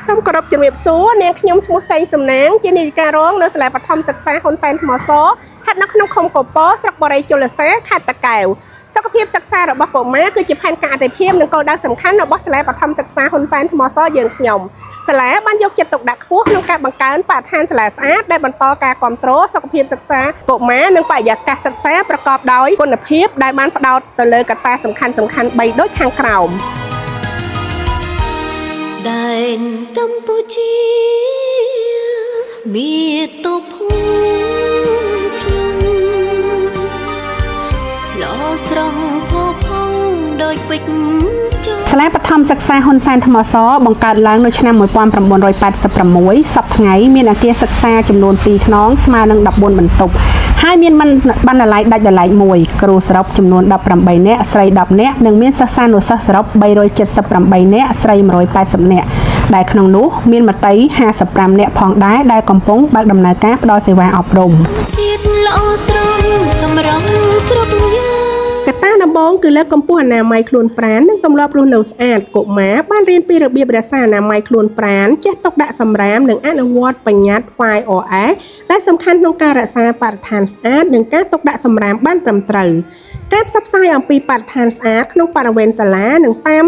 សូមគោរពជំរាបសួរនាងខ្ញុំឈ្មោះសែងសំណាងជានាយិការរងនៅសាលាបឋមសិក្សាហ៊ុនសែនថ្មសស្ថិតនៅក្នុងឃុំកពស្រុកបរិយជលសេខេត្តតាកែវសុខភាពសិក្សារបស់កុមារគឺជាផែនការអតិភិបនិងគោលដៅសំខាន់របស់សាលាបឋមសិក្សាហ៊ុនសែនថ្មសយើងខ្ញុំសាលាបានយកចិត្តទុកដាក់ខ្ពស់ក្នុងការបង្កើនបរិស្ថានសាលាស្អាតដែលបន្តការគ្រប់គ្រងសុខភាពសិក្សាកុមារនិងបរិយាកាសសិក្សាប្រកបដោយគុណភាពដែលបានផ្ដោតទៅលើកត្តាសំខាន់3ដូចខាងក្រោមដែនកម្ពុជាមាតុភូមិខ្ញុំលោស្រស់ផុសផង់ដោយពេជ្រសាលាបឋមសិក្សាហ៊ុនសែនថ្មសបង្កើតឡើងនៅឆ្នាំ1986សប្តាហ៍ថ្ងៃមានអគារសិក្សាចំនួន2ខ្នងស្មើនឹង14បន្ទប់ហើយមានបណ្ណាល័យដាច់ដោយឡែក1គ្រូសរុបចំនួន18នាក់ស្រី10នាក់និងមានសិស្សានុសិស្សសរុប378នាក់ស្រី180នាក់ដែលក្នុងនោះមានមត្តេយ្យ55នាក់ផងដែរដែលកំពុងបើកដំណើរការផ្តល់សេវាអប់រំជាតិល្អស្រស់សម្រាប់ស្រុកកត្តាដំបូងគឺលើកកម្ពស់អនាម័យខ្លួនប្រាណនិងទម្លាប់រស់នៅស្អាតកុមារបានរៀនពីរបៀបរក្សាអនាម័យខ្លួនប្រាណចេះទុកដាក់សម្រាមនិងអនុវត្តបញ្ញត្តិ 5R ដែលសំខាន់ក្នុងការរក្សាបរិស្ថានស្អាតនិងការទុកដាក់សម្រាមបានត្រឹមត្រូវការផ្សព្វផ្សាយអំពីបរិស្ថានស្អាតក្នុងបរិវេណសាលានិងតាម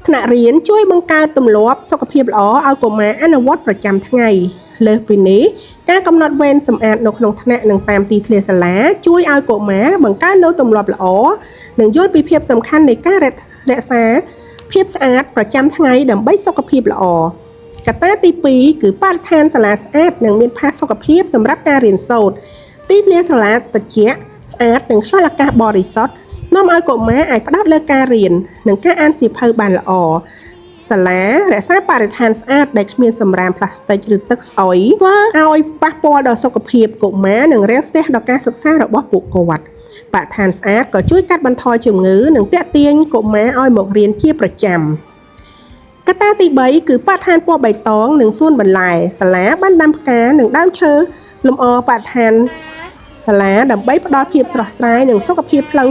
ថ្នាក់រៀនជួយបង្កើតទម្លាប់សុខភាពល្អឲ្យកុមារអនុវត្តប្រចាំថ្ងៃលើសពីនេះការកំណត់វេនសម្អាតនៅក្នុងថ្នាក់និងតាមទីធ្លាសាលាជួយឲ្យកុមារបង្កើននូវទម្លាប់ល្អនិងយល់ពីភាពសំខាន់នៃការរក្សាភាពស្អាតប្រចាំថ្ងៃដើម្បីសុខភាពល្អកត្តាទី2គឺបរិស្ថានសាលាស្អាតនិងមានផាសុកភាពសម្រាប់ការរៀនសូត្រទីធ្លាសាលាត្រជាក់ស្អាតនិងខ្យល់អាកាសបរិសុទ្ធនាំឲ្យកុមារអាចផ្ដោតលើការរៀននិងការអានសៀវភៅបានល្អសាលារក្សាបរិស្ថានស្អាតដែលគ្មានសម្រាមផ្លាស្ទិកឬទឹកស្អុយធ្វើឲ្យប៉ះពាល់ដល់សុខភាពកុមារនិងរាំងស្ទះដល់ការសិក្សារបស់ពួកគាត់បរិស្ថានស្អាតក៏ជួយកាត់បន្ថយជំងឺនិងទាក់ទាញកុមារឲ្យមករៀនជាប្រចាំកត្តាទី3គឺបរិស្ថានពណ៌បៃតងនិងសួនបន្លែសាលាបានដាំផ្កានិងដើមឈើលម្អបរិស្ថានសាលាដើម្បីផ្ដល់ភាពស្រស់ស្រាយនិងសុខភាពផ្លូវ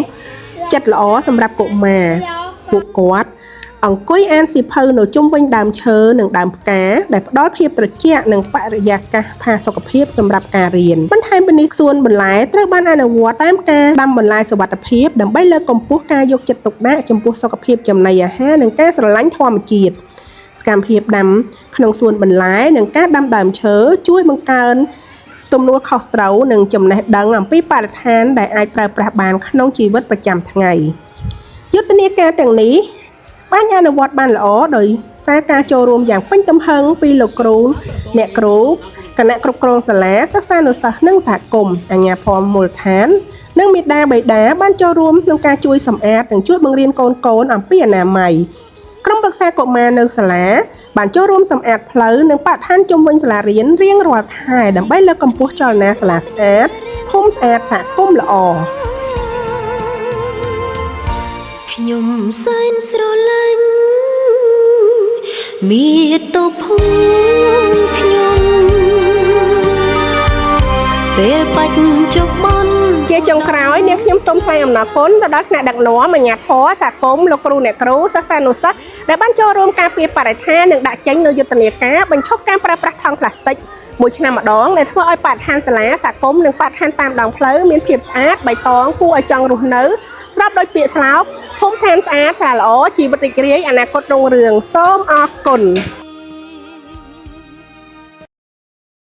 ចិត្តល្អសម្រាប់កុមារពួកគាត់អង្គុយអានសៀវភៅនៅជុំវិញដើមឈើនិងដើមផ្កាដែលផ្ដល់ភាពត្រជាក់និងបរិយាកាសផាសុកភាពសម្រាប់ការរៀនបន្ថែមពីនេះសួនបន្លែត្រូវបានអនុវត្តតាមការដាំបន្លែសុវត្ថិភាពដើម្បីលើកកម្ពស់ការយកចិត្តទុកដាក់ចំពោះសុខភាពចំណីអាហារនិងការស្រឡាញ់ធម្មជាតិសកម្មភាពដាំក្នុងសួនបន្លែនិងការដាំដើមឈើជួយបង្កើនទំនួលខុសត្រូវនិងចំណេះដឹងអំពីបរិស្ថានដែលអាចប្រើប្រាស់បានក្នុងជីវិតប្រចាំថ្ងៃយុទ្ធនាការទាំងនេះបានអនុវត្តបានល្អដោយសារការចូលរួមយ៉ាងពេញទំហឹងពីលោកគ្រូអ្នកគ្រូគណៈគ្រប់គ្រងសាលាសិស្សានុសិស្សនិងសហគមន៍អាជ្ញាធរមូលដ្ឋាននិងមាតាបិតាបានចូលរួមក្នុងការជួយសម្អាតនិងជួយបង្រៀនកូនអំពីអនាម័យក្រុមប្រឹក្សាកុមារនៅសាលាបានចូលរួមសម្អាតផ្លូវនិងបរិស្ថានជុំវិញសាលារៀនរៀងរាល់ខែដើម្បីលើកកម្ពស់ចលនាសាលាស្អាតភូមិស្អាតសហគមន៍ល្អខ្ញុំសែនស្រឡាញ់មាតុភូមិខ្ញុំពេលបច្ចុប្បន្នជាចុងក្រោយនាងខ្ញុំសូមថ្លែងអំណរគុណទៅដល់ថ្នាក់ដឹកនាំអាជ្ញាធរសហគមន៍លោកគ្រូអ្នកគ្រូសិស្សានុសិស្សដែលបានចូលរួមការពារបរិស្ថាននិងដាក់ចេញនូវយុទ្ធនាការបញ្ឈប់ការប្រើប្រាស់ថង់ប្លាស្ទិកមួយឆ្នាំម្ដងដែលធ្វើឲ្យបរិស្ថានសាលាសហគមន៍និងបរិស្ថានតាមដងផ្លូវមានភាពស្អាតបៃតងគួរឲ្យចង់រស់នៅស្របដោយពាក្យស្លោកភូមិឋានស្អាតសាលាល្អជីវិតរីករាយអនាគតរុងរឿងសូមអរគុណ